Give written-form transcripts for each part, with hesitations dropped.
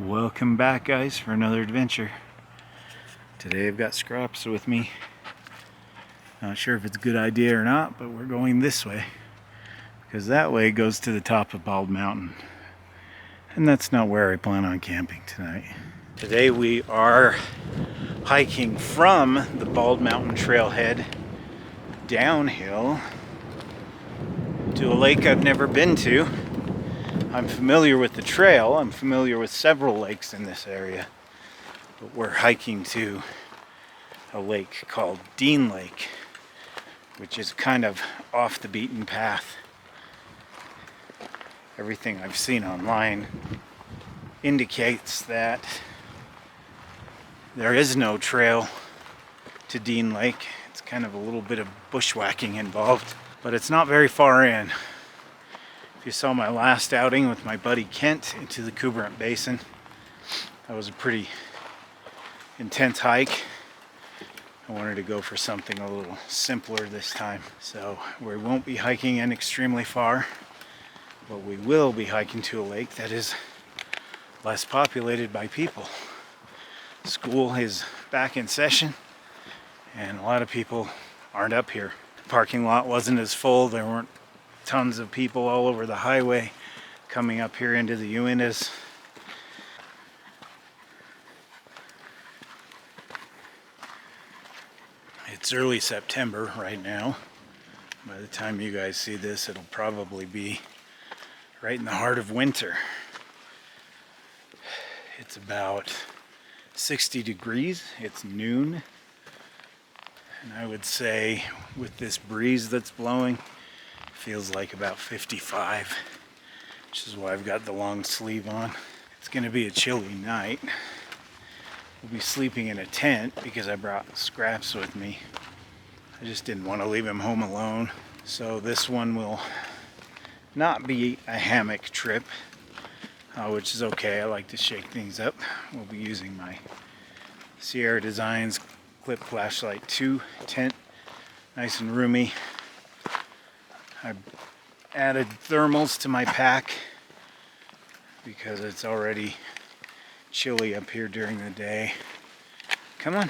Welcome back, guys, for another adventure. Today I've got Scraps with me. Not sure if it's a good idea or not, but we're going this way because that way goes to the top of Bald Mountain, and that's not where I plan on camping tonight. Today we are hiking from the Bald Mountain Trailhead downhill to a lake I've never been to. I'm familiar with the trail. I'm familiar with several lakes in this area, but we're hiking to a lake called Dean Lake, which is kind of off the beaten path. Everything I've seen online indicates that there is no trail to Dean Lake. It's kind of a little bit of bushwhacking involved, but it's not very far in. If you saw my last outing with my buddy Kent into the Kuberant Basin, that was a pretty intense hike. I wanted to go for something a little simpler this time. So we won't be hiking in extremely far, but we will be hiking to a lake that is less populated by people. School is back in session and a lot of people aren't up here. The parking lot wasn't as full. There weren't tons of people all over the highway coming up here into the Uintas. It's early September right now. By the time you guys see this, it'll probably be right in the heart of winter. It's about 60 degrees. It's noon. And I would say with this breeze that's blowing, feels like about 55, which is why I've got the long sleeve on. It's going to be a chilly night. We'll be sleeping in a tent because I brought Scraps with me. I just didn't want to leave him home alone. So this one will not be a hammock trip, which is okay. I like to shake things up. We'll be using my Sierra Designs Clip Flashlight 2 tent. Nice and roomy. I added thermals to my pack because it's already chilly up here during the day. Come on.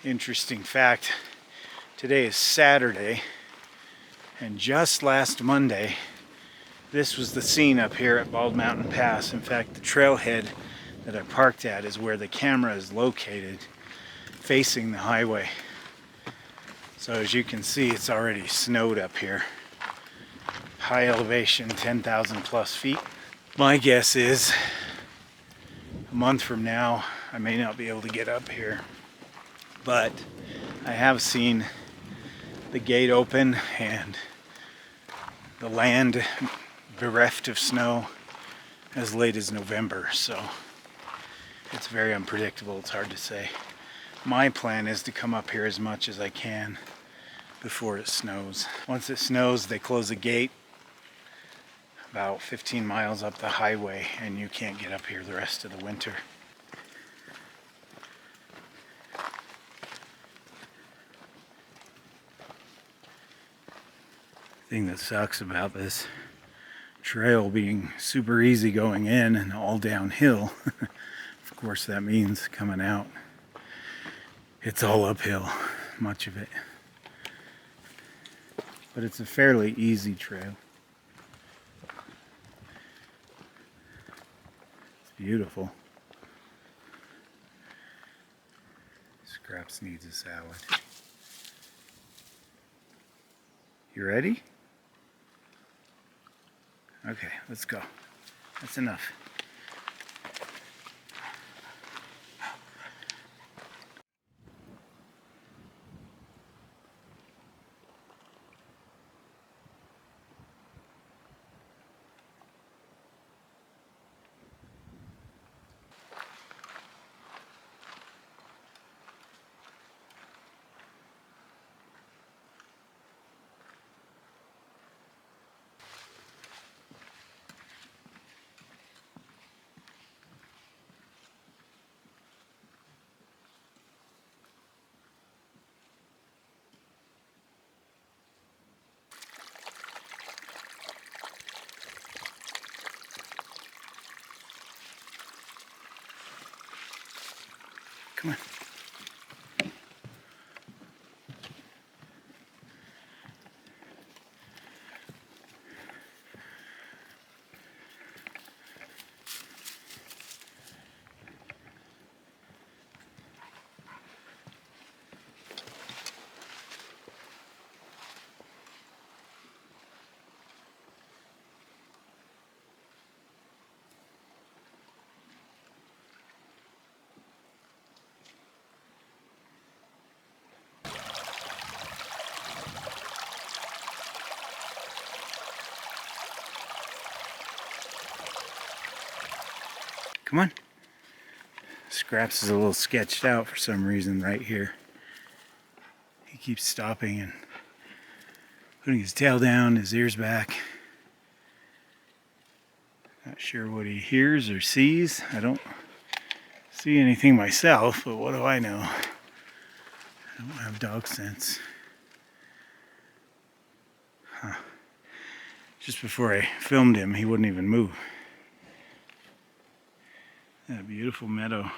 Interesting fact, today is Saturday, and just last Monday, this was the scene up here at Bald Mountain Pass. In fact, the trailhead that I parked at is where the camera is located, facing the highway. So as you can see, it's already snowed up here. High elevation, 10,000 plus feet. My guess is a month from now, I may not be able to get up here. But I have seen the gate open and the land bereft of snow as late as November. So it's very unpredictable. It's hard to say. My plan is to come up here as much as I can before it snows. Once it snows, they close a gate about 15 miles up the highway and you can't get up here the rest of the winter. The thing that sucks about this trail being super easy going in and all downhill, of course that means coming out, it's all uphill, much of it. But it's a fairly easy trail. It's beautiful. Scraps needs a salad. You ready? Okay, let's go. That's enough. Come on. Come on. Scraps is a little sketched out for some reason right here. He keeps stopping and putting his tail down, his ears back. Not sure what he hears or sees. I don't see anything myself, but what do I know? I don't have dog sense. Huh. Just before I filmed him, he wouldn't even move. That beautiful meadow.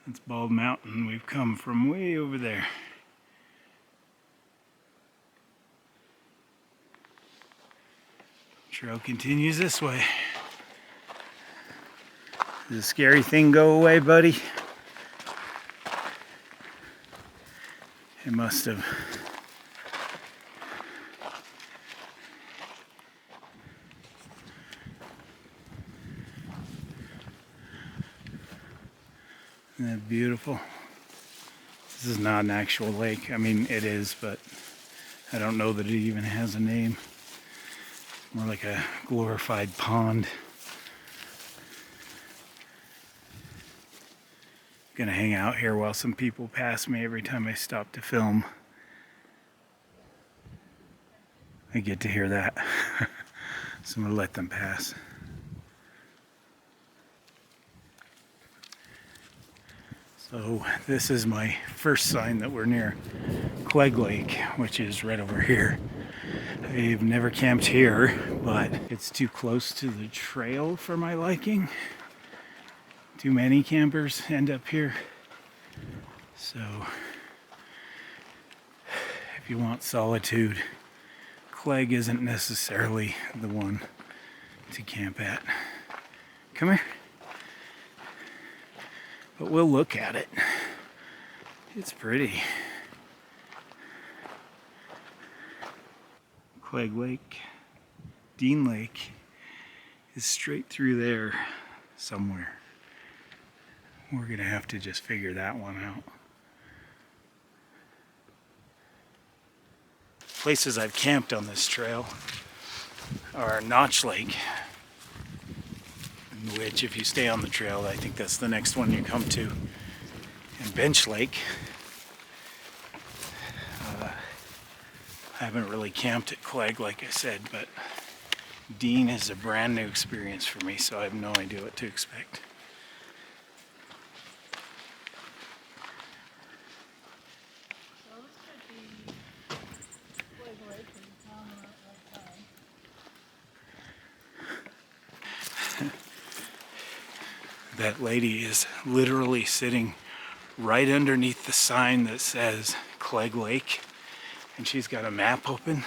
That's Bald Mountain. We've come from way over there. Trail continues this way. Does the scary thing go away, buddy? It must have. Isn't that beautiful? This is not an actual lake. I mean, it is, but I don't know that it even has a name. More like a glorified pond. Gonna hang out here while some people pass me every time I stop to film. I get to hear that. So I'm gonna let them pass. So this is my first sign that we're near Clegg Lake, which is right over here. I've never camped here, but it's too close to the trail for my liking. Too many campers end up here. So if you want solitude, Clegg isn't necessarily the one to camp at. Come here. But we'll look at it. It's pretty. Clegg Lake, Dean Lake is straight through there somewhere. We're gonna have to just figure that one out. Places I've camped on this trail are Notch Lake, which if you stay on the trail, I think that's the next one you come to, and Bench Lake. I haven't really camped at Clegg, like I said, but Dean is a brand new experience for me, so I have no idea what to expect. That lady is literally sitting right underneath the sign that says Clegg Lake, and she's got a map open,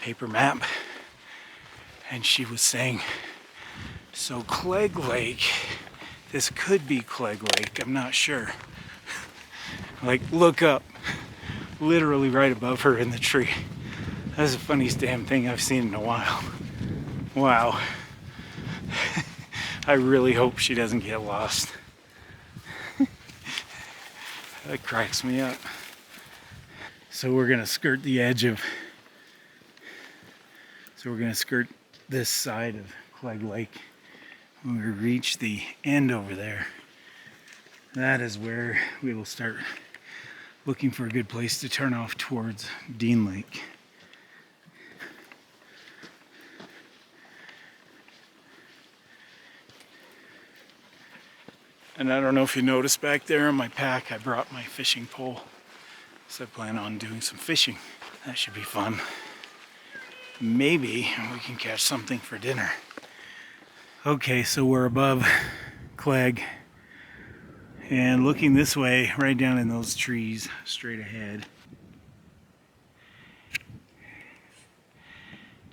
paper map, and she was saying, so Clegg Lake, this could be Clegg Lake, I'm not sure. Like, look up, literally right above her in the tree. That's the funniest damn thing I've seen in a while. Wow. I really hope she doesn't get lost. That cracks me up. So we're gonna skirt the edge of, we're gonna skirt this side of Clegg Lake. When we reach the end over there, that is where we will start looking for a good place to turn off towards Dean Lake. And I don't know if you noticed back there in my pack, I brought my fishing pole. So I plan on doing some fishing. That should be fun. Maybe we can catch something for dinner. Okay, so we're above Clegg, And looking this way, right down in those trees, straight ahead.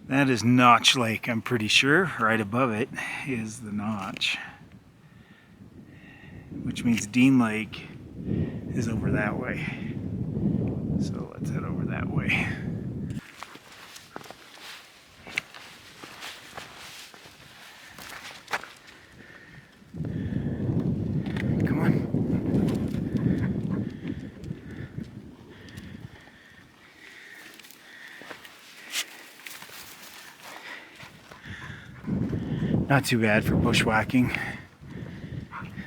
That is Notch Lake, I'm pretty sure. Right above it is the Notch, which means Dean Lake is over that way. So let's head over that way. Come on. Not too bad for bushwhacking.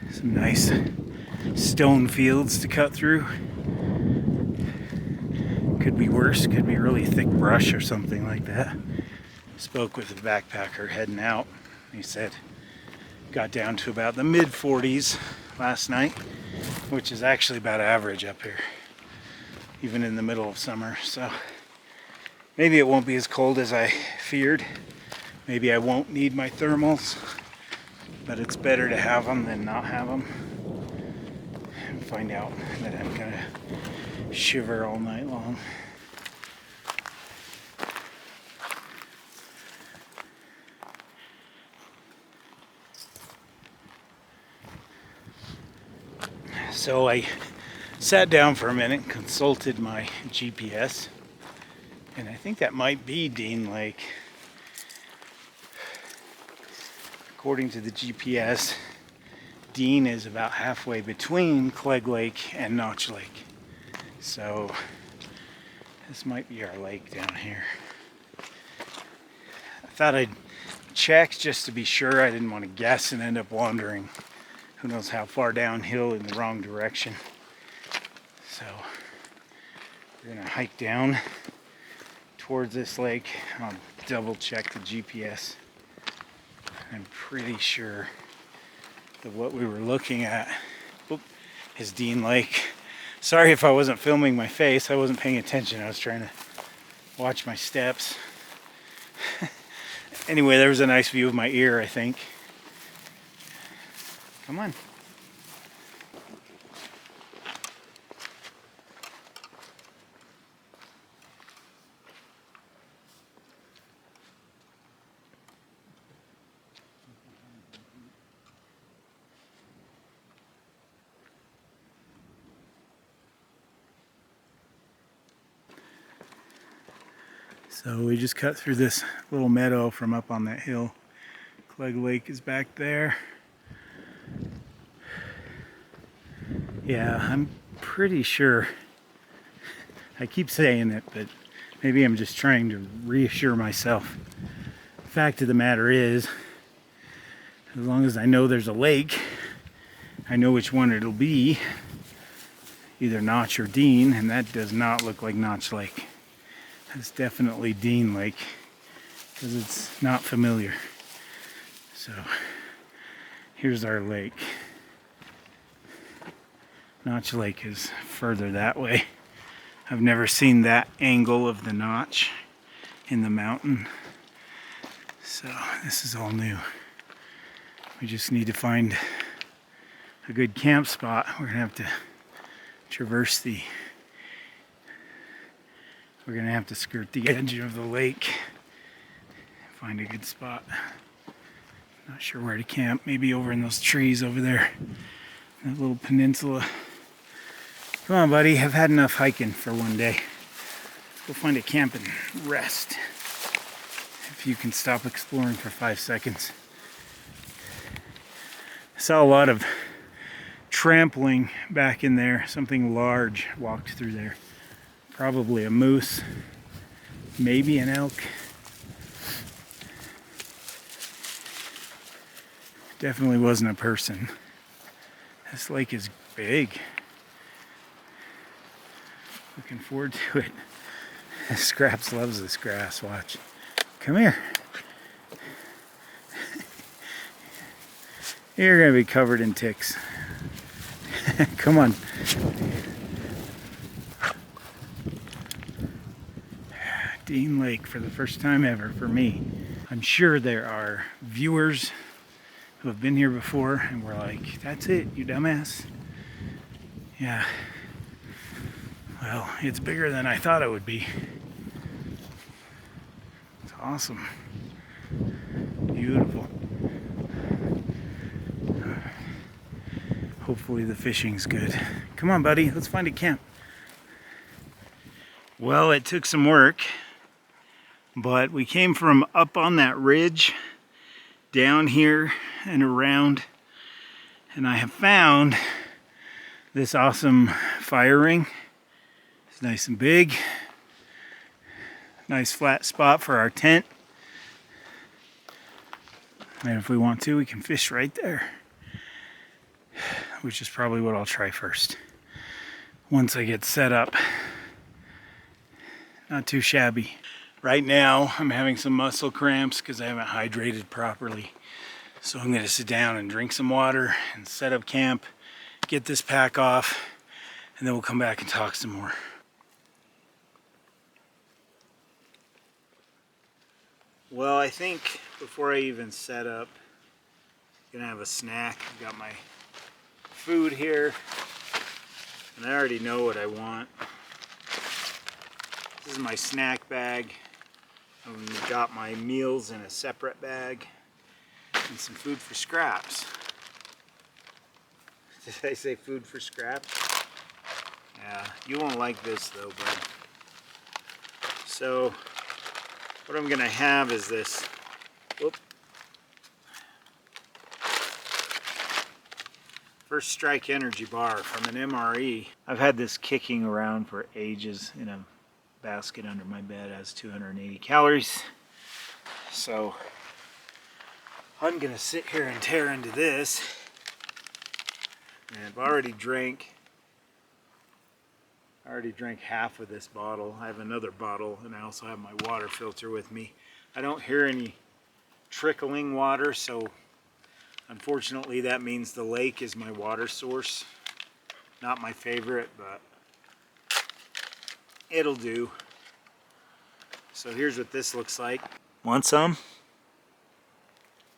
Some nice stone fields to cut through. Could be worse, could be really thick brush or something like that. Spoke with a backpacker heading out. He said got down to about the mid 40s last night, which is actually about average up here, even in the middle of summer. So maybe it won't be as cold as I feared. Maybe I won't need my thermals, but it's better to have them than not have them. And find out that I'm gonna shiver all night long. So I sat down for a minute and consulted my GPS, and I think that might be Dean Lake. According to the GPS, Dean is about halfway between Clegg Lake and Notch Lake. So this might be our lake down here. I thought I'd check just to be sure. I didn't want to guess and end up wandering who knows how far downhill in the wrong direction. So we're gonna hike down towards this lake. I'll double check the GPS. I'm pretty sure that what we were looking at is Dean Lake. Sorry if I wasn't filming my face. I wasn't paying attention. I was trying to watch my steps. Anyway, there was a nice view of my ear, I think. Come on. So we just cut through this little meadow from up on that hill. Clegg Lake is back there. Yeah, I'm pretty sure. I keep saying it, but maybe I'm just trying to reassure myself. The fact of the matter is, as long as I know there's a lake, I know which one it'll be. Either Notch or Dean, and that does not look like Notch Lake. It's definitely Dean Lake, because it's not familiar. So here's our lake. Notch Lake is further that way. I've never seen that angle of the notch in the mountain. So this is all new. We just need to find a good camp spot. We're gonna have to traverse we're gonna have to skirt the edge of the lake, find a good spot. Not sure where to camp, maybe over in those trees over there, that little peninsula. Come on, buddy, I've had enough hiking for one day. Let's go find a camp and rest. If you can stop exploring for 5 seconds. I saw a lot of trampling back in there. Something large walked through there. Probably a moose, maybe an elk. Definitely wasn't a person. This lake is big. Looking forward to it. Scraps loves this grass, watch. Come here. You're gonna be covered in ticks. Come on. Dean Lake for the first time ever for me. I'm sure there are viewers who have been here before and were like, that's it, you dumbass. Yeah. Well, it's bigger than I thought it would be. It's awesome. Beautiful. Hopefully the fishing's good. Come on, buddy, let's find a camp. Well, it took some work, but we came from up on that ridge down here and around, and I have found this awesome fire ring. It's nice and big. Nice flat spot for our tent. And if we want to, we can fish right there, which is probably what I'll try first once I get set up. Not too shabby. Right now, I'm having some muscle cramps because I haven't hydrated properly. So I'm gonna sit down and drink some water and set up camp, get this pack off, and then we'll come back and talk some more. Well, I think before I even set up, I'm gonna have a snack. I've got my food here, and I already know what I want. This is my snack bag. I've got my meals in a separate bag, and some food for scraps. Did I say food for scraps? Yeah, you won't like this though, bud. So, what I'm gonna have is this, whoop, First Strike energy bar from an MRE. I've had this kicking around for ages in a basket under my bed. It has 280 calories. So I'm gonna sit here and tear into this. And I've already drank half of this bottle. I have another bottle, and I also have my water filter with me. I don't hear any trickling water, so unfortunately that means the lake is my water source. Not my favorite, but it'll do. So here's what this looks like. Want some?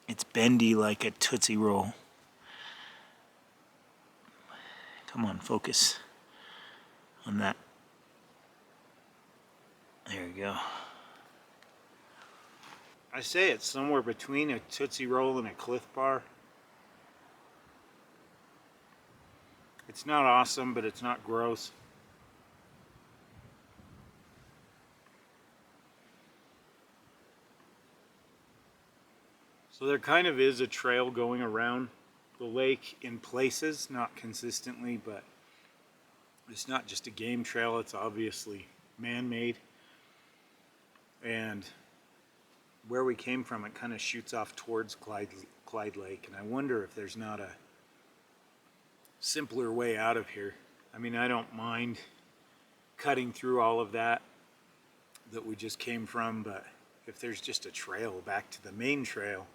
It's bendy like a Tootsie Roll. Come on, focus on that. There you go. I say it's somewhere between a Tootsie Roll and a Cliff Bar. It's not awesome, but it's not gross. So there kind of is a trail going around the lake in places, not consistently, but it's not just a game trail, it's obviously man-made. And where we came from, it kind of shoots off towards Clyde Lake, and I wonder if there's not a simpler way out of here. I mean, I don't mind cutting through all of that we just came from, but if there's just a trail back to the main trail,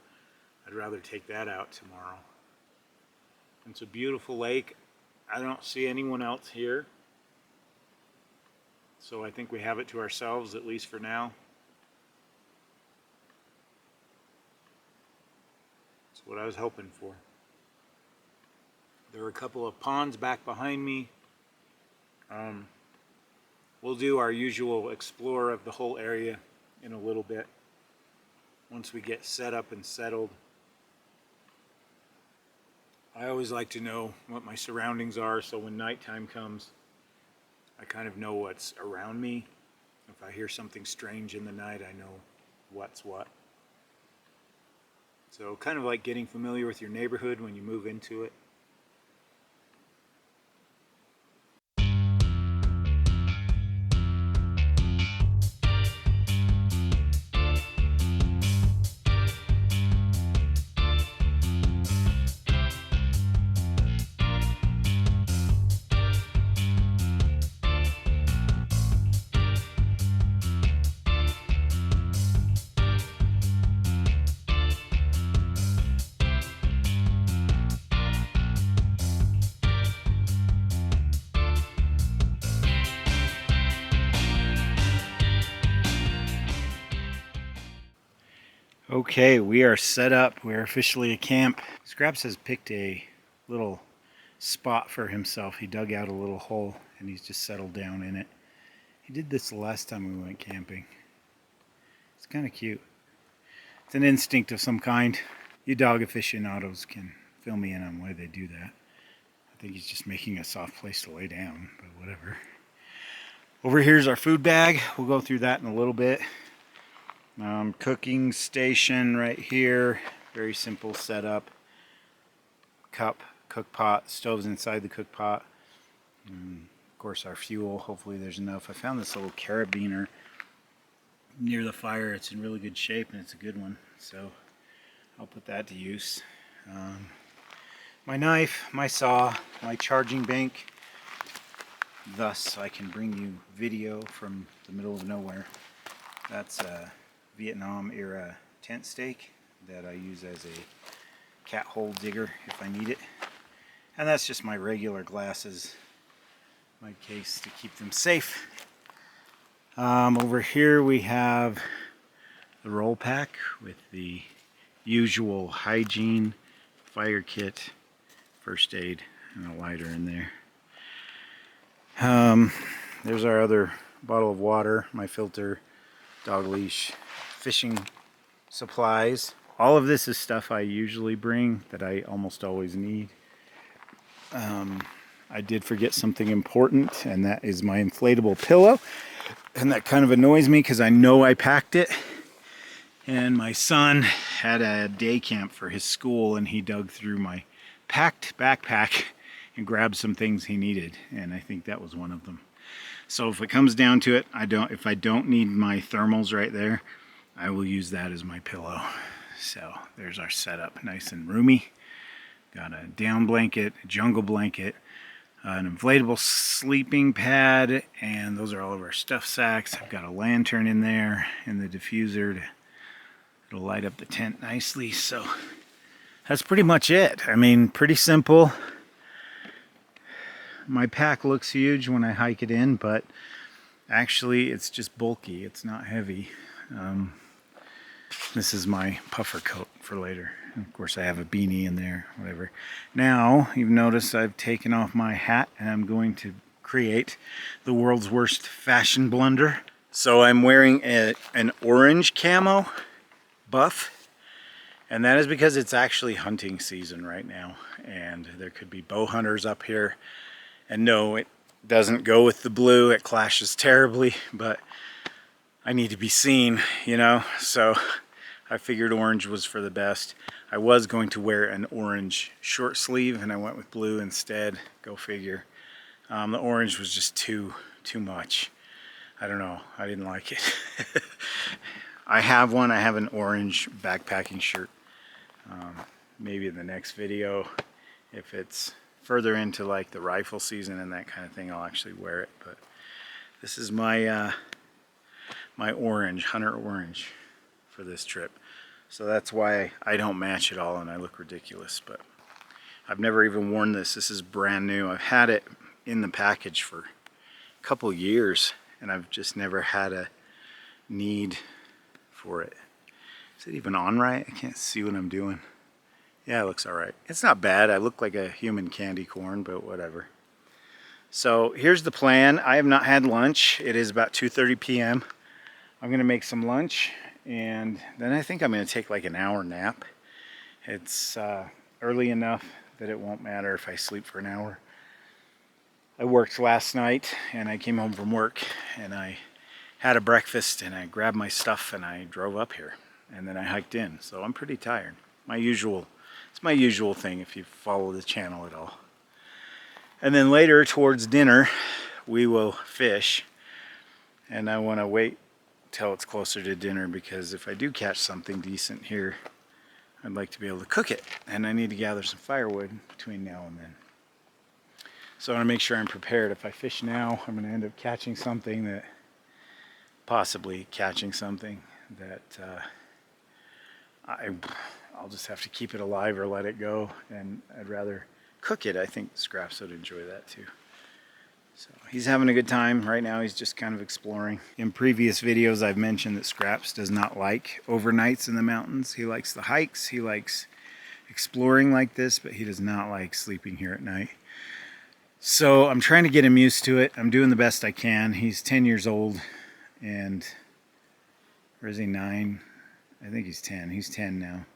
I'd rather take that out tomorrow. It's a beautiful lake. I don't see anyone else here, so I think we have it to ourselves, at least for now. That's what I was hoping for. There are a couple of ponds back behind me. We'll do our usual explore of the whole area in a little bit once we get set up and settled. I always like to know what my surroundings are, so when nighttime comes, I kind of know what's around me. If I hear something strange in the night, I know what's what. So kind of like getting familiar with your neighborhood when you move into it. Okay, we are set up. We are officially at camp. Scraps has picked a little spot for himself. He dug out a little hole and he's just settled down in it. He did this the last time we went camping. It's kind of cute. It's an instinct of some kind. You dog aficionados can fill me in on why they do that. I think he's just making a soft place to lay down, but whatever. Over here's our food bag. We'll go through that in a little bit. Cooking station right here. Very simple setup. Cup, cook pot, stoves inside the cook pot. Of course our fuel, hopefully there's enough. I found this little carabiner near the fire. It's in really good shape and it's a good one, so I'll put that to use. My knife, my saw, my charging bank. Thus I can bring you video from the middle of nowhere. That's a Vietnam era tent stake that I use as a cat hole digger if I need it. And that's just my regular glasses, my case to keep them safe. Over here we have the roll pack with the usual hygiene, fire kit, first aid, and a lighter in there. There's our other bottle of water, my filter, dog leash, fishing supplies. All of this is stuff I usually bring that I almost always need. I did forget something important, and that is my inflatable pillow. And that kind of annoys me because I know I packed it. And my son had a day camp for his school, and he dug through my packed backpack and grabbed some things he needed, and I think that was one of them. So if it comes down to it, if I don't need my thermals right there, I will use that as my pillow. So there's our setup, nice and roomy. Got a down blanket, a jungle blanket, an inflatable sleeping pad, and those are all of our stuff sacks. I've got a lantern in there and the diffuser it'll light up the tent nicely. So that's pretty much it. I mean, pretty simple. My pack looks huge when I hike it in, but actually it's just bulky. It's not heavy. This is my puffer coat for later. And of course I have a beanie in there, whatever. Now, you've noticed I've taken off my hat and I'm going to create the world's worst fashion blunder. So I'm wearing an orange camo buff, and that is because it's actually hunting season right now, and there could be bow hunters up here. And no, it doesn't go with the blue. It clashes terribly, but I need to be seen, you know? So I figured orange was for the best. I was going to wear an orange short sleeve, and I went with blue instead. Go figure. The orange was just too much. I don't know. I didn't like it. I have one. I have an orange backpacking shirt. Maybe in the next video, if it's further into like the rifle season and that kind of thing, I'll actually wear it. But this is my my orange, hunter orange, for this trip. So that's why I don't match at all and I look ridiculous. But I've never even worn this. This is brand new. I've had it in the package for a couple years and I've just never had a need for it. Is it even on right? I can't see what I'm doing. Yeah, it looks alright. It's not bad. I look like a human candy corn, but whatever. So here's the plan. I have not had lunch. It is about 2:30 p.m. I'm going to make some lunch, and then I think I'm going to take like an hour nap. It's early enough that it won't matter if I sleep for an hour. I worked last night, and I came home from work, and I had a breakfast, and I grabbed my stuff, and I drove up here, and then I hiked in. So I'm pretty tired. It's my usual thing if you follow the channel at all. And then later, towards dinner, we will fish, and I want to wait till it's closer to dinner, because if I do catch something decent here, I'd like to be able to cook it, and I need to gather some firewood between now and then. So I want to make sure I'm prepared. If I fish now, I'm going to end up catching something that, possibly catching something that I'll just have to keep it alive or let it go, and I'd rather cook it. I think Scraps would enjoy that too. So he's having a good time. Right now he's just kind of exploring. In previous videos I've mentioned that Scraps does not like overnights in the mountains. He likes the hikes, he likes exploring like this, but he does not like sleeping here at night. So I'm trying to get him used to it. I'm doing the best I can. He's 10 years old, and, or is he 9? I think he's 10. He's 10 now.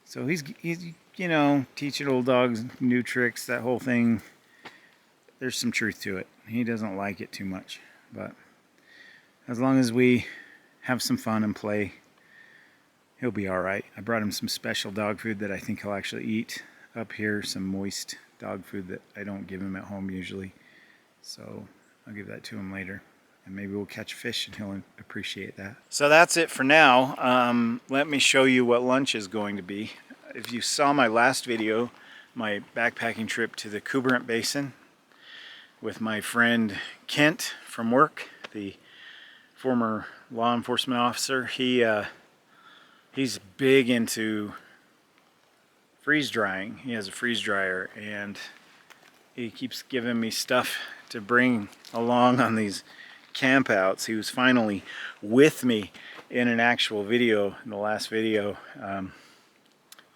So he's you know, teaching old dogs new tricks, that whole thing. There's some truth to it. He doesn't like it too much, but as long as we have some fun and play, he'll be all right. I brought him some special dog food that I think he'll actually eat up here, some moist dog food that I don't give him at home usually. So I'll give that to him later, and maybe we'll catch fish and he'll appreciate that. So that's it for now. Let me show you what lunch is going to be. If you saw my last video, my backpacking trip to the Uintas Basin with my friend Kent from work, the former law enforcement officer, he's big into freeze drying. He has a freeze dryer, and he keeps giving me stuff to bring along on these campouts. He was finally with me in an actual video, in the last video.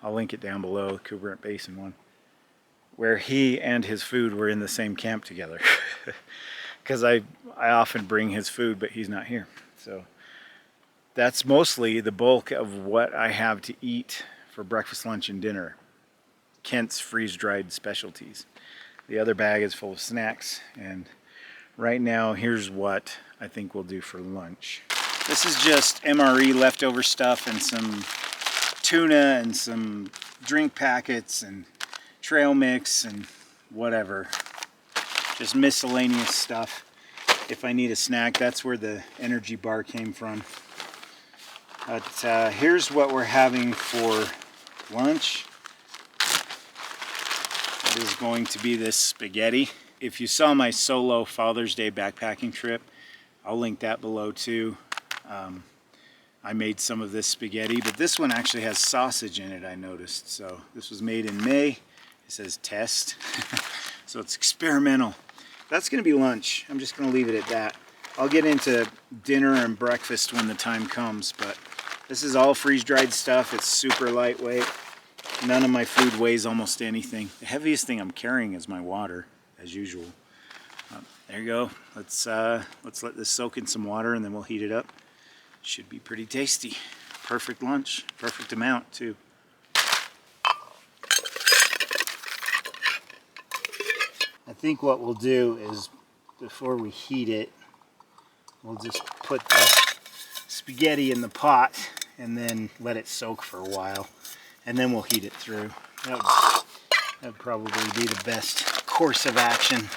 I'll link it down below, the Uintas Basin one, where he and his food were in the same camp together. Because I often bring his food, but he's not here. So that's mostly the bulk of what I have to eat for breakfast, lunch, and dinner. Kent's freeze-dried specialties. The other bag is full of snacks, and right now here's what I think we'll do for lunch. This is just MRE leftover stuff and some tuna and some drink packets and trail mix and whatever. Just miscellaneous stuff. If I need a snack, that's where the energy bar came from. But here's what we're having for lunch. It is going to be this spaghetti. If you saw my solo Father's Day backpacking trip, I'll link that below too. I made some of this spaghetti, but this one actually has sausage in it, I noticed. So this was made in May. It says test. So it's experimental. That's going to be lunch. I'm just going to leave it at that. I'll get into dinner and breakfast when the time comes, but this is all freeze-dried stuff. It's super lightweight. None of my food weighs almost anything. The heaviest thing I'm carrying is my water, as usual. There you go. Let's let this soak in some water, and then we'll heat it up. Should be pretty tasty. Perfect lunch. Perfect amount, too. I think what we'll do is, before we heat it, we'll just put the spaghetti in the pot and then let it soak for a while, and then we'll heat it through. That'd probably be the best course of action.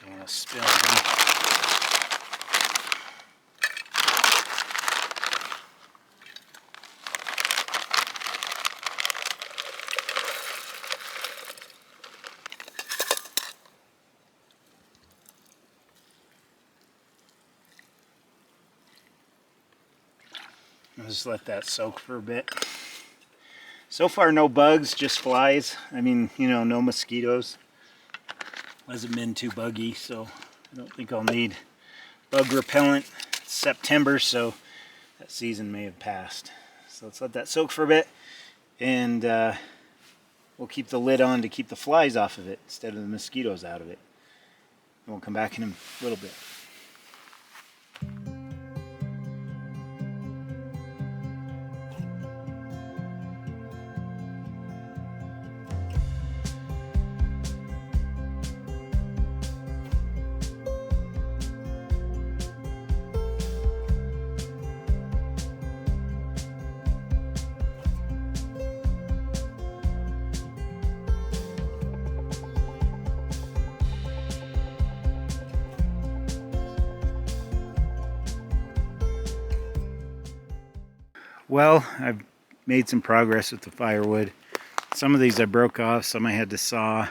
Don't want to spill any. I'll just let that soak for a bit. So far no bugs, just flies. I mean, you know, no mosquitoes. Hasn't been too buggy, so I don't think I'll need bug repellent. It's September, so that season may have passed. So let's let that soak for a bit, and we'll keep the lid on to keep the flies off of it instead of the mosquitoes out of it. And we'll come back in a little bit. Well, I've made some progress with the firewood. Some of these I broke off, some I had to saw.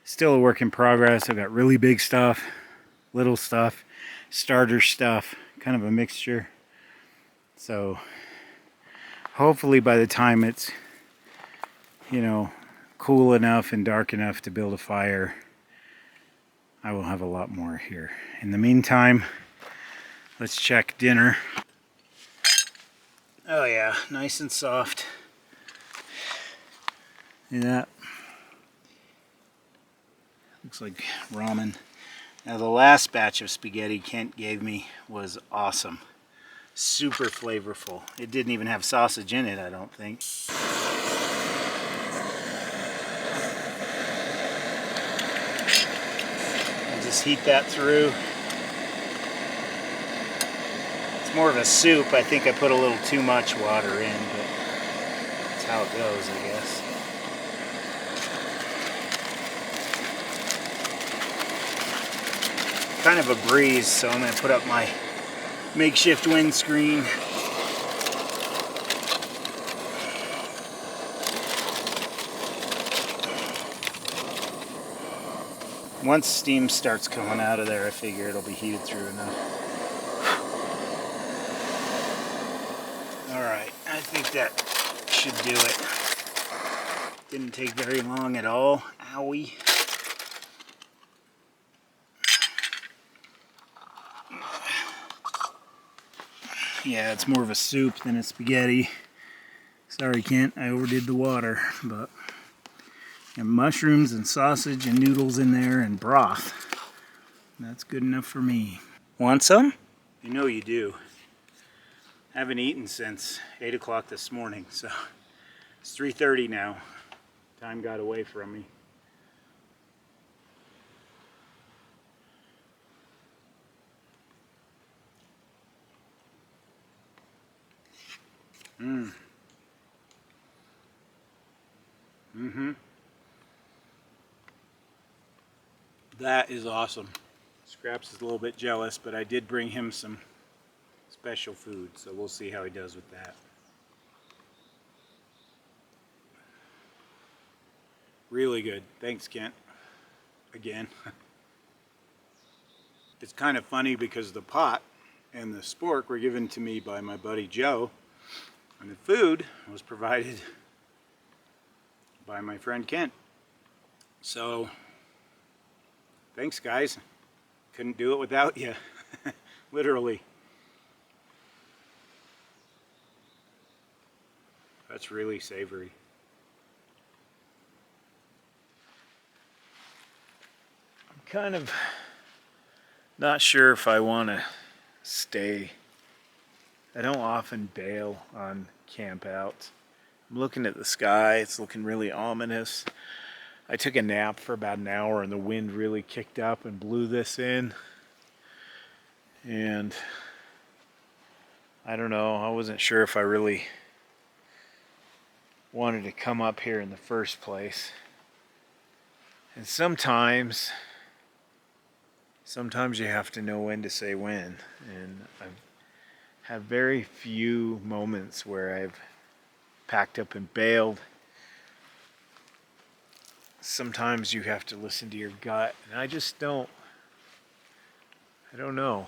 Still a work in progress. I've got really big stuff, little stuff, starter stuff, kind of a mixture. So hopefully by the time it's, you know, cool enough and dark enough to build a fire, I will have a lot more here. In the meantime, let's check dinner. Oh yeah, nice and soft. See that? Looks like ramen. Now the last batch of spaghetti Kent gave me was awesome. Super flavorful. It didn't even have sausage in it, I don't think. I'll just heat that through. It's more of a soup. I think I put a little too much water in, but that's how it goes, I guess. Kind of a breeze, so I'm going to put up my makeshift windscreen. Once steam starts coming out of there, I figure it'll be heated through enough. Alright, I think that should do it. Didn't take very long at all. Owie. Yeah, it's more of a soup than a spaghetti. Sorry, Kent, I overdid the water, but and mushrooms and sausage and noodles in there and broth. That's good enough for me. Want some? You know you do. Haven't eaten since 8 o'clock this morning, so it's 3:30 now. Time got away from me. That is awesome. Scraps is a little bit jealous, but I did bring him some special food, so we'll see how he does with that. Really good. Thanks, Kent. Again. It's kind of funny because the pot and the spork were given to me by my buddy Joe, and the food was provided by my friend Kent. So, thanks guys. Couldn't do it without you. Literally. That's really savory. I'm kind of not sure if I want to stay. I don't often bail on campouts. I'm looking at the sky. It's looking really ominous. I took a nap for about an hour and the wind really kicked up and blew this in. And I don't know, I wasn't sure if I really wanted to come up here in the first place. And sometimes you have to know when to say when. And I've had very few moments where I've packed up and bailed. Sometimes you have to listen to your gut, and I just don't. I don't know.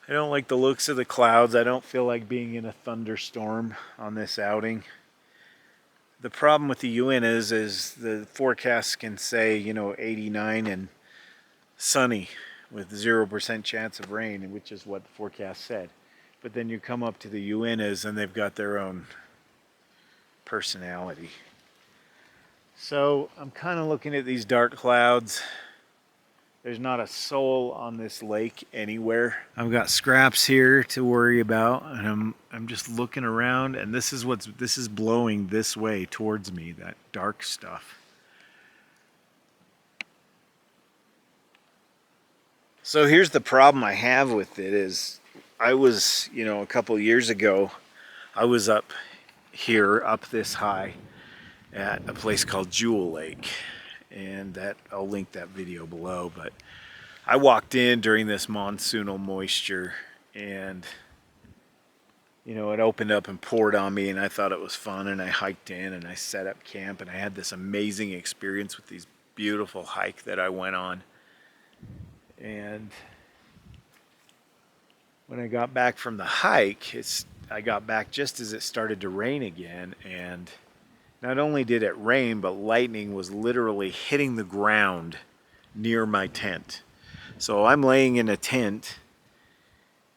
I don't like the looks of the clouds. I don't feel like being in a thunderstorm on this outing. The problem with the Uintas is the forecasts can say, 89 and sunny with 0% chance of rain, which is what the forecast said. But then you come up to the Uintas and they've got their own personality. So I'm kind of looking at these dark clouds. There's not a soul on this lake anywhere. I've got Scraps here to worry about, and I'm just looking around, and this is blowing this way towards me, that dark stuff. So here's the problem I have with it is I was, a couple years ago, I was up here, up this high, at a place called Jewel Lake. And that I'll link that video below, but I walked in during this monsoonal moisture and it opened up and poured on me, and I thought it was fun, and I hiked in and I set up camp, and I had this amazing experience with these beautiful hike that I went on. And when I got back from the hike, I got back just as it started to rain again, and not only did it rain, but lightning was literally hitting the ground near my tent. So I'm laying in a tent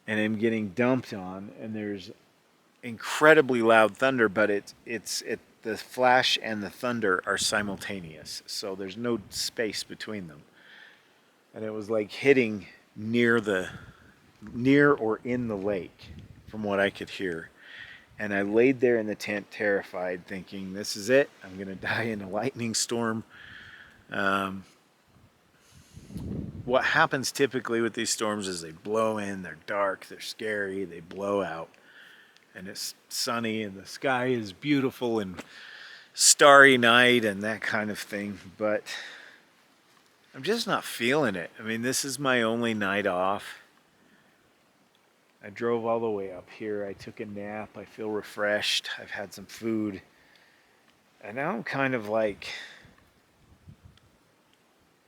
and I'm getting dumped on, and there's incredibly loud thunder, but the flash and the thunder are simultaneous, so there's no space between them. And it was like hitting near or in the lake, from what I could hear. And I laid there in the tent terrified, thinking, this is it, I'm gonna die in a lightning storm. What happens typically with these storms is they blow in, they're dark, they're scary, they blow out, and it's sunny and the sky is beautiful and starry night and that kind of thing. But I'm just not feeling it. I mean, this is my only night off. I drove all the way up here. I took a nap. I feel refreshed. I've had some food. And now I'm kind of like,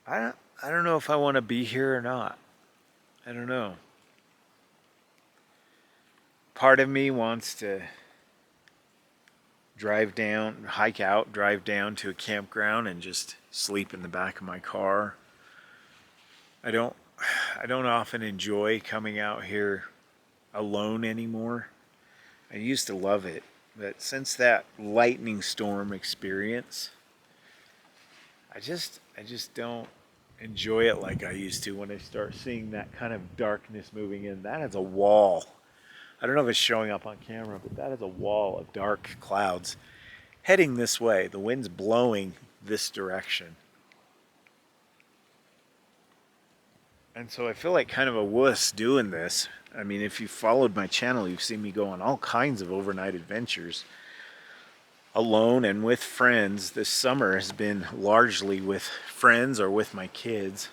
I don't know if I want to be here or not. I don't know. Part of me wants to drive down to a campground and just sleep in the back of my car. I don't often enjoy coming out here alone anymore. I used to love it, but since that lightning storm experience, I just don't enjoy it like I used to when I start seeing that kind of darkness moving in. That is a wall. I don't know if it's showing up on camera, but that is a wall of dark clouds heading this way. The wind's blowing this direction. And so I feel like kind of a wuss doing this. I mean, if you followed my channel, you've seen me go on all kinds of overnight adventures, alone and with friends. This summer has been largely with friends or with my kids.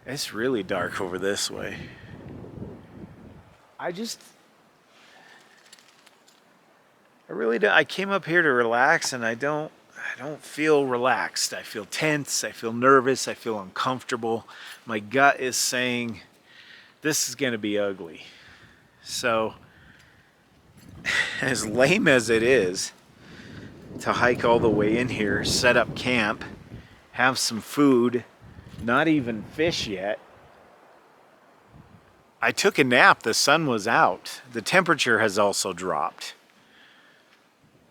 It's really dark over this way. I came up here to relax, and I don't feel relaxed. I feel tense, I feel nervous, I feel uncomfortable. My gut is saying, this is gonna be ugly. So, as lame as it is to hike all the way in here, set up camp, have some food, not even fish yet. I took a nap, the sun was out. The temperature has also dropped.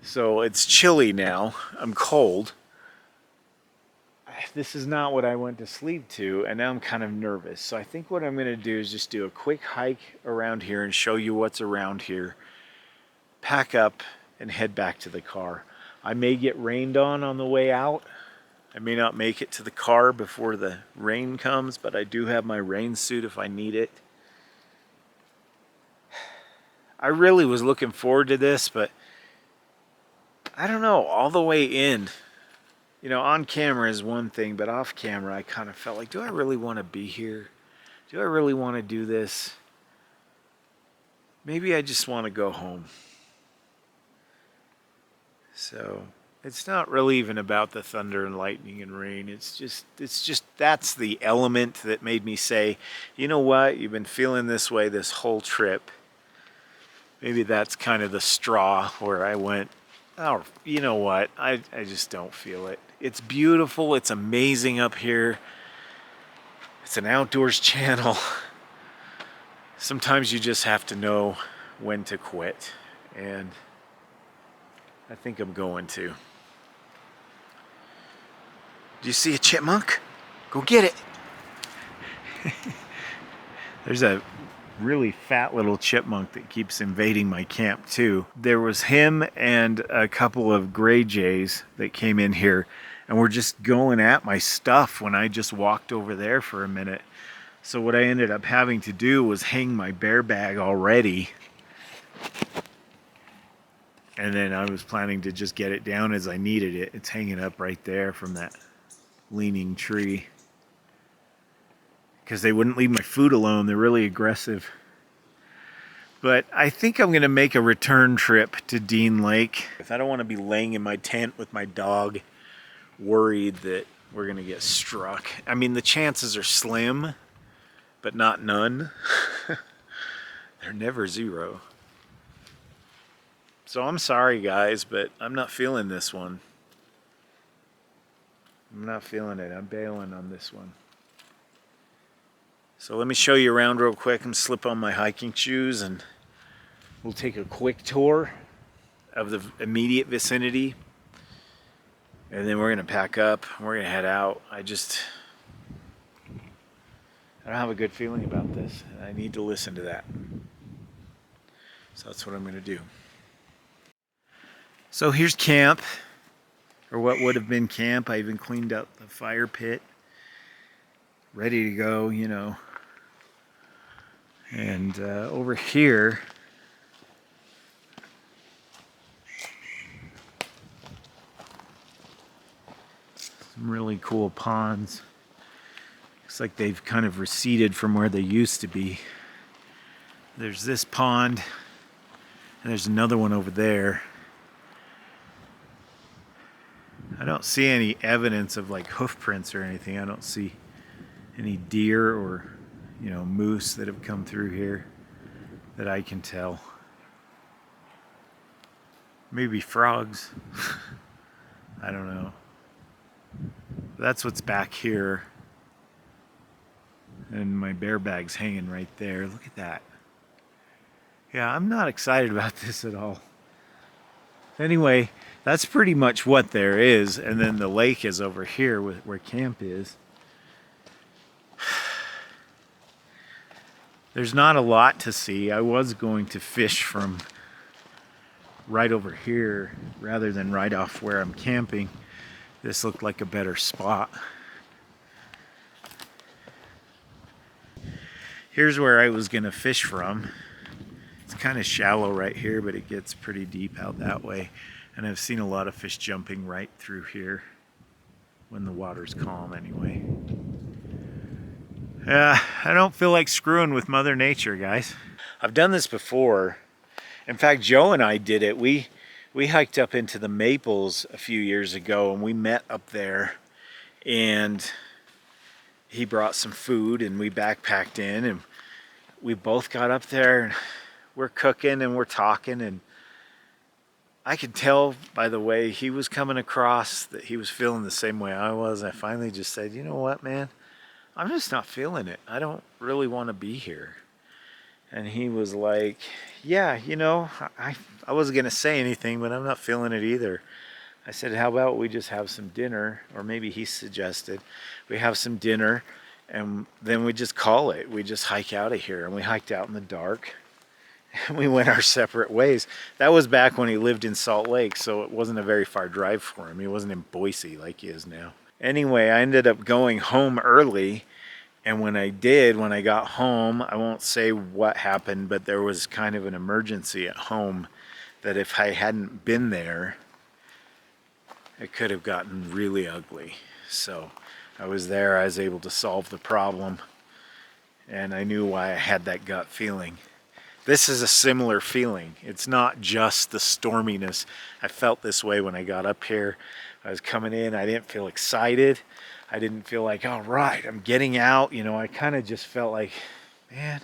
So it's chilly now, I'm cold. This is not what I went to sleep to, and now I'm kind of nervous. So I think what I'm gonna do is just do a quick hike around here and show you what's around here, pack up and head back to the car. I may get rained on the way out. I may not make it to the car before the rain comes, but I do have my rain suit if I need it. I really was looking forward to this, but I don't know, all the way in, you know, on camera is one thing, but off camera I kind of felt like, do I really want to be here? Do I really want to do this? Maybe I just want to go home. So it's not really even about the thunder and lightning and rain. It's just that's the element that made me say, you know what, you've been feeling this way this whole trip. Maybe that's kind of the straw where I went, oh, you know what, I just don't feel it. It's beautiful, it's amazing up here. It's an outdoors channel. Sometimes you just have to know when to quit, and I think I'm going to. Do you see a chipmunk? Go get it. There's a really fat little chipmunk that keeps invading my camp too. There was him and a couple of gray jays that came in here and were just going at my stuff when I just walked over there for a minute. So what I ended up having to do was hang my bear bag already. And then I was planning to just get it down as I needed it. It's hanging up right there from that leaning tree. Because they wouldn't leave my food alone. They're really aggressive. But I think I'm going to make a return trip to Dean Lake. I don't want to be laying in my tent with my dog, worried that we're going to get struck. I mean, the chances are slim, but not none. They're never zero. So I'm sorry, guys, but I'm not feeling this one. I'm not feeling it. I'm bailing on this one. So let me show you around real quick and slip on my hiking shoes and We'll take a quick tour of the immediate vicinity, and then we're gonna pack up. We're gonna head out. I don't have a good feeling about this, and I need to listen to that. So that's what I'm gonna do. So here's camp, or what would have been camp. I even cleaned up the fire pit, ready to go, you know. And over here, some really cool ponds. Looks like they've kind of receded from where they used to be. There's this pond, and there's another one over there. I don't see any evidence of like hoof prints or anything. I don't see any deer or, you know, moose that have come through here that I can tell. Maybe frogs. I don't know. That's what's back here. And my bear bag's hanging right there. Look at that. Yeah, I'm not excited about this at all. Anyway, that's pretty much what there is. And then the lake is over here where camp is. There's not a lot to see. I was going to fish from right over here rather than right off where I'm camping. This looked like a better spot. Here's where I was gonna fish from. It's kind of shallow right here, but it gets pretty deep out that way. And I've seen a lot of fish jumping right through here when the water's calm anyway. I don't feel like screwing with Mother Nature, guys. I've done this before. In fact, Joe and I did it. We hiked up into the Maples a few years ago, and we met up there, and he brought some food, and we backpacked in, and we both got up there, and we're cooking and we're talking, and I could tell by the way he was coming across that he was feeling the same way I was. I finally just said, you know what, man? I'm just not feeling it. I don't really want to be here. And he was like, yeah, you know, I wasn't going to say anything, but I'm not feeling it either. I said, how about we just have some dinner? Or maybe he suggested we have some dinner and then we just call it. We just hike out of here. And we hiked out in the dark and we went our separate ways. That was back when he lived in Salt Lake, so it wasn't a very far drive for him. He wasn't in Boise like he is now. Anyway, I ended up going home early, and when I got home, I won't say what happened, but there was kind of an emergency at home that if I hadn't been there, it could have gotten really ugly. So I was there, I was able to solve the problem, and I knew why I had that gut feeling. This is a similar feeling. It's not just the storminess. I felt this way when I got up here. I was coming in, I didn't feel excited. I didn't feel like, all right, I'm getting out. You know, I kind of just felt like, man,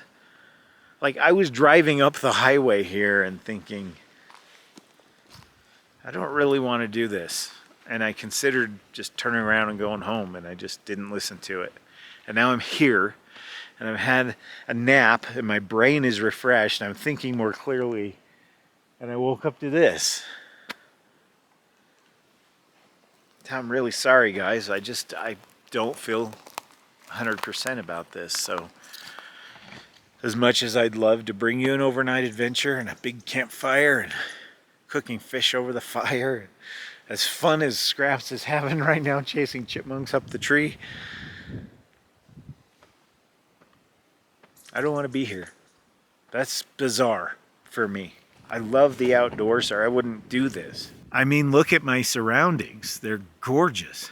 like I was driving up the highway here and thinking, I don't really want to do this. And I considered just turning around and going home, and I just didn't listen to it. And now I'm here, and I've had a nap, and my brain is refreshed, and I'm thinking more clearly, and I woke up to this. I'm really sorry, guys. I don't feel 100% about this. So as much as I'd love to bring you an overnight adventure and a big campfire and cooking fish over the fire, as fun as Scraps is having right now chasing chipmunks up the tree, I don't want to be here. That's bizarre for me. I love the outdoors, or I wouldn't do this. I mean, look at my surroundings. They're gorgeous.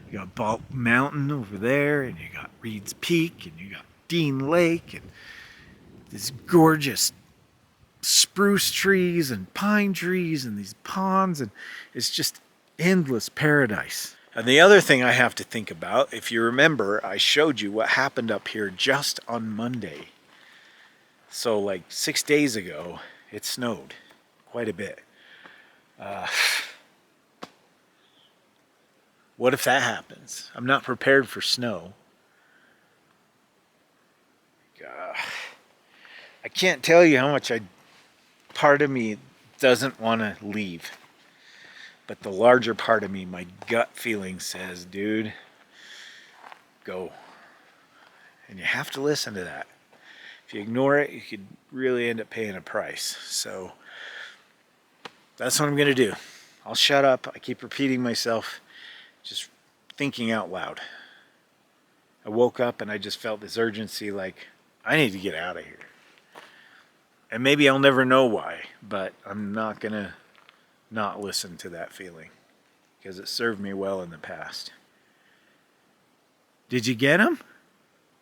You got Bald Mountain over there, and you got Reed's Peak, and you got Dean Lake, and these gorgeous spruce trees and pine trees and these ponds, and it's just endless paradise. And the other thing I have to think about, if you remember, I showed you what happened up here just on Monday. So like 6 days ago, it snowed quite a bit. What if that happens? I'm not prepared for snow. I can't tell you how much I part of me doesn't want to leave. But the larger part of me, my gut feeling says, dude, go. And you have to listen to that. If you ignore it, you could really end up paying a price. So that's what I'm going to do. I'll shut up. I keep repeating myself, just thinking out loud. I woke up and I just felt this urgency, like, I need to get out of here. And maybe I'll never know why, but I'm not going to not listen to that feeling because it served me well in the past. Did you get them?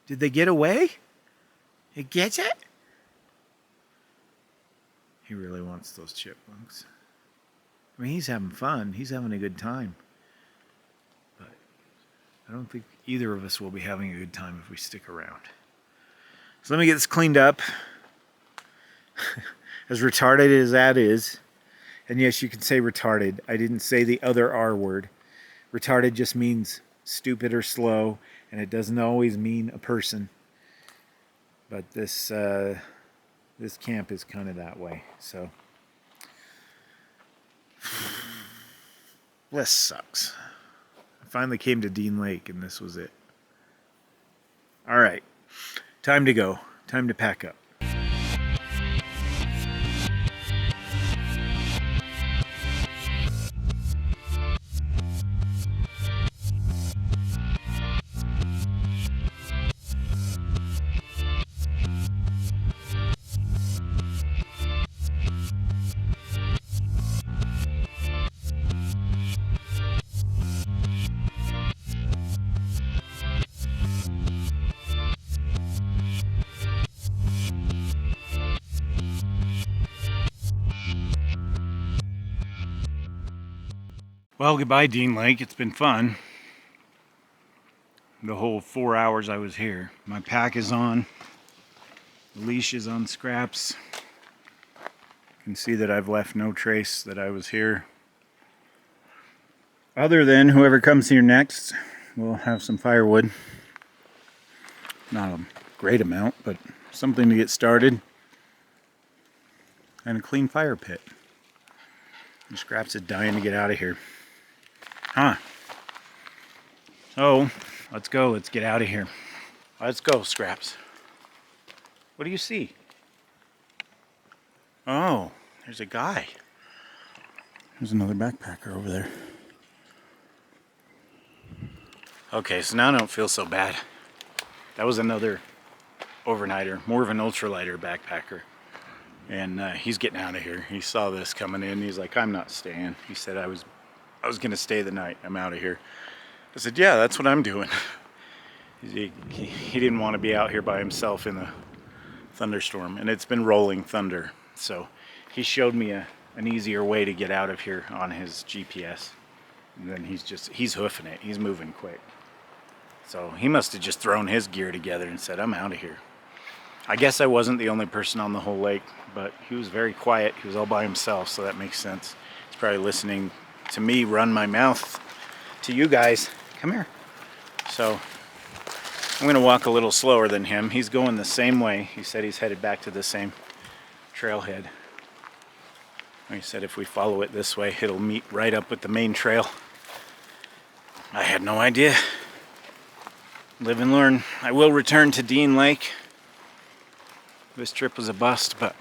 Did they get away? You get it? He really wants those chipmunks. I mean, he's having fun. He's having a good time. But I don't think either of us will be having a good time if we stick around. So let me get this cleaned up. As retarded as that is, and yes, you can say retarded. I didn't say the other R word. Retarded just means stupid or slow, and it doesn't always mean a person. But this camp is kind of that way. So this sucks. I finally came to Dean Lake, and this was it. All right, time to go. Time to pack up. Well, goodbye, Dean Lake. It's been fun. The whole 4 hours I was here. My pack is on. The leash is on Scraps. You can see that I've left no trace that I was here. Other than whoever comes here next will have some firewood. Not a great amount, but something to get started. And a clean fire pit. And Scraps is dying to get out of here. Huh. So, let's go. Let's get out of here. Let's go, Scraps. What do you see? Oh, there's a guy. There's another backpacker over there. Okay, so now I don't feel so bad. That was another overnighter, more of an ultralighter backpacker. And he's getting out of here. He saw this coming in. He's like, I'm not staying. He said, I was going to stay the night. I'm out of here. I said, yeah, that's what I'm doing. He didn't want to be out here by himself in a thunderstorm. And it's been rolling thunder. So he showed me an easier way to get out of here on his GPS. And then he's hoofing it. He's moving quick. So he must have just thrown his gear together and said, I'm out of here. I guess I wasn't the only person on the whole lake, but he was very quiet. He was all by himself, so that makes sense. He's probably listening to me run my mouth to you guys. Come here. So I'm going to walk a little slower than him. He's going the same way. He said he's headed back to the same trailhead. He said if we follow it this way, it'll meet right up with the main trail. I had no idea. Live and learn. I will return to Dean Lake. This trip was a bust, but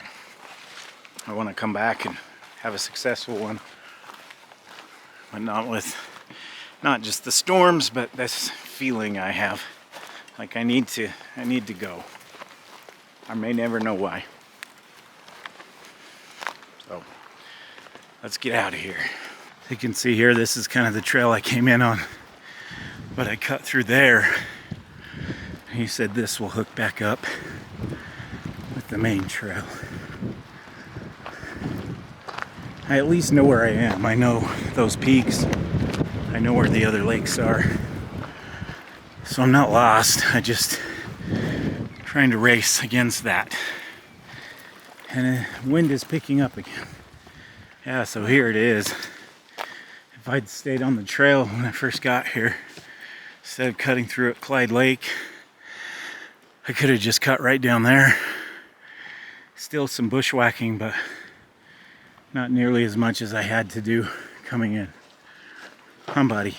I want to come back and have a successful one. But not just the storms, but this feeling I have. Like I need to go. I may never know why. So let's get out of here. You can see here, this is kind of the trail I came in on, but I cut through there. He said this will hook back up with the main trail. I at least know where I am. I know those peaks. I know where the other lakes are. So I'm not lost. I just trying to race against that. And the wind is picking up again. Yeah, so here it is. If I'd stayed on the trail when I first got here, instead of cutting through at Clyde Lake, I could have just cut right down there. Still some bushwhacking, but Not nearly as much as I had to do coming in. Huh, buddy?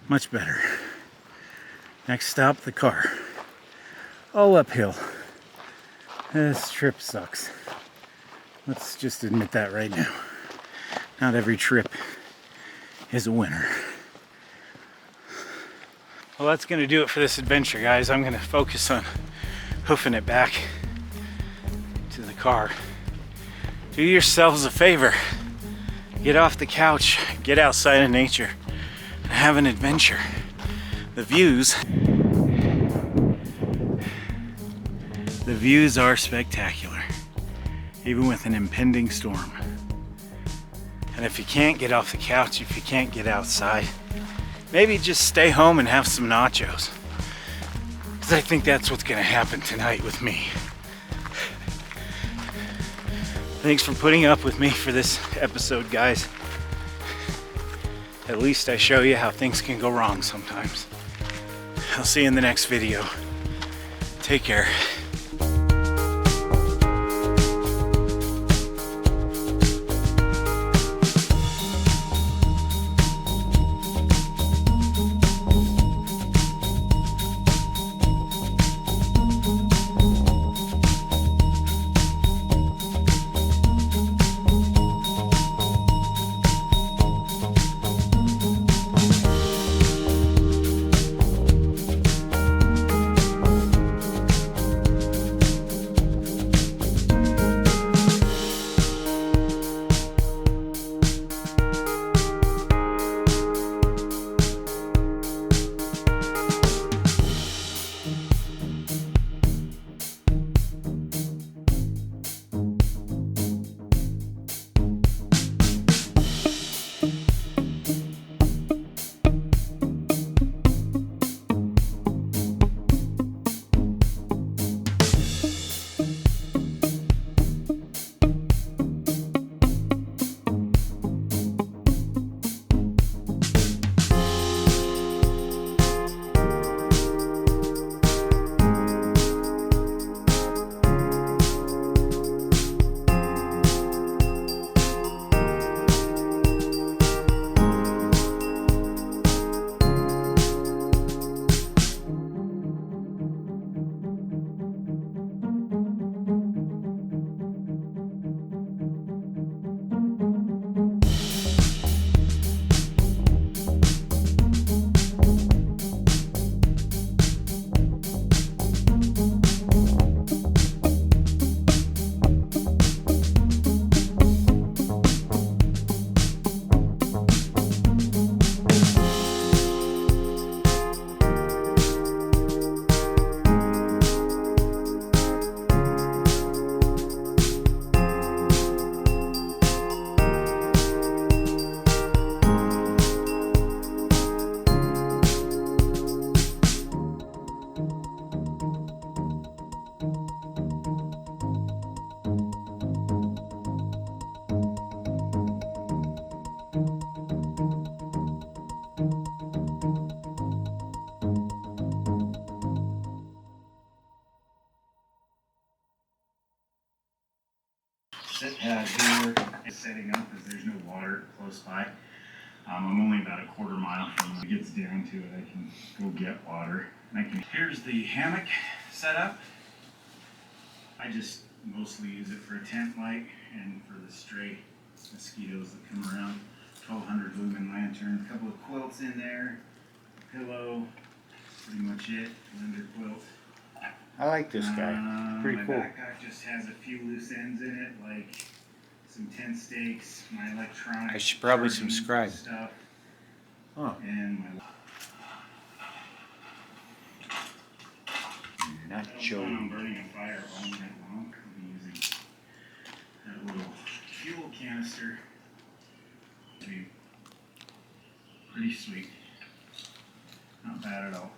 Much better. Next stop, the car. All uphill. This trip sucks. Let's just admit that right now. Not every trip is a winner. Well, that's going to do it for this adventure, guys. I'm going to focus on hoofing it back to the car. Do yourselves a favor. Get off the couch, get outside in nature, and have an adventure. The views are spectacular, even with an impending storm. And if you can't get off the couch, if you can't get outside, maybe just stay home and have some nachos. Because I think that's what's going to happen tonight with me. Thanks for putting up with me for this episode, guys. At least I show you how things can go wrong sometimes. I'll see you in the next video. Take care. Sit pad here is setting up as there's no water close by. I'm only about a quarter mile from when it gets down to it. I can go get water. And here's the hammock setup. I just mostly use it for a tent light and for the stray mosquitoes that come around. 1200 lumen lantern, a couple of quilts in there, a pillow, pretty much it, blender quilt. I like this guy. Pretty cool. My backpack just has a few loose ends in it, like some tent stakes, my electronics. I should probably subscribe. Stuff. Huh. And my Nacho. I'm burning a fire all night long. I'll be using that little fuel canister. It'll be pretty sweet. Not bad at all.